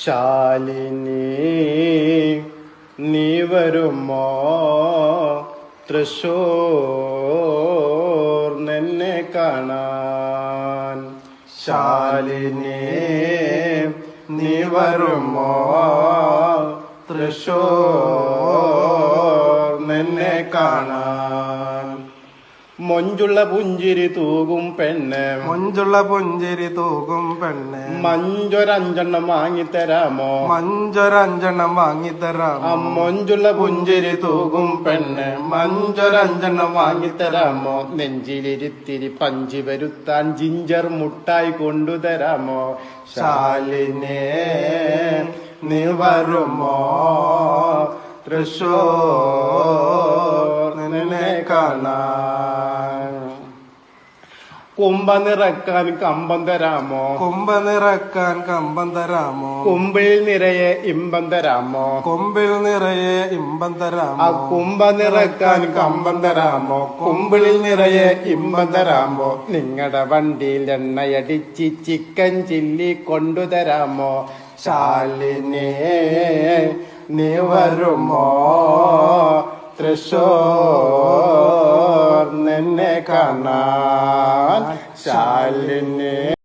ശാലിനി നീ വരുമോ തൃശൂർ നിന്നെ കാണാൻ. ശാലിനി നീ വരുമോ തൃശൂർ നിന്നെ കാണാൻ. മൊഞ്ചുള്ള പുഞ്ചിരി തൂകും പെണ്ണ്, മൊഞ്ചുള്ള പുഞ്ചിരി തൂകും പെണ്ണ്, മഞ്ചൊരഞ്ചെണ്ണം വാങ്ങിത്തരാമോ, മഞ്ചൊരഞ്ചെണ്ണം വാങ്ങിത്തരാമോ. മൊഞ്ചുള്ള പുഞ്ചിരി തൂകും പെണ്ണ്, മഞ്ചൊരഞ്ചെണ്ണം വാങ്ങിത്തരാമോ. നെഞ്ചിലിരുത്തിരി പഞ്ചി വരുത്താൻ ജിഞ്ചർ മുട്ടായി കൊണ്ടുതരാമോ. ശാലിനേ നീ വരുമോ തൃശൂർ നിന്നെ കാണാൻ. കുമ്പ നിറക്കാൻ കമ്പം തരാമോ, കുമ്പ നിറക്കാൻ കമ്പം തരാമോ. കുമ്പിൽ നിറയെ ഇമ്പം തരാമോ, കുമ്പിൽ നിറയെ ഇമ്പം തരാമോ. കുമ്പ നിറക്കാൻ കമ്പം തരാമോ, കുമ്പിൽ നിറയെ ഇമ്പം തരാമോ. നിങ്ങളുടെ വണ്ടിയിൽ എണ്ണയടിച്ച് ചിക്കൻ ചില്ലി കൊണ്ടുതരാമോ. ശാലിനേ നീ വരുമോ തൃശൂർ നിന്നെ കാണാൻ. ശാലിനി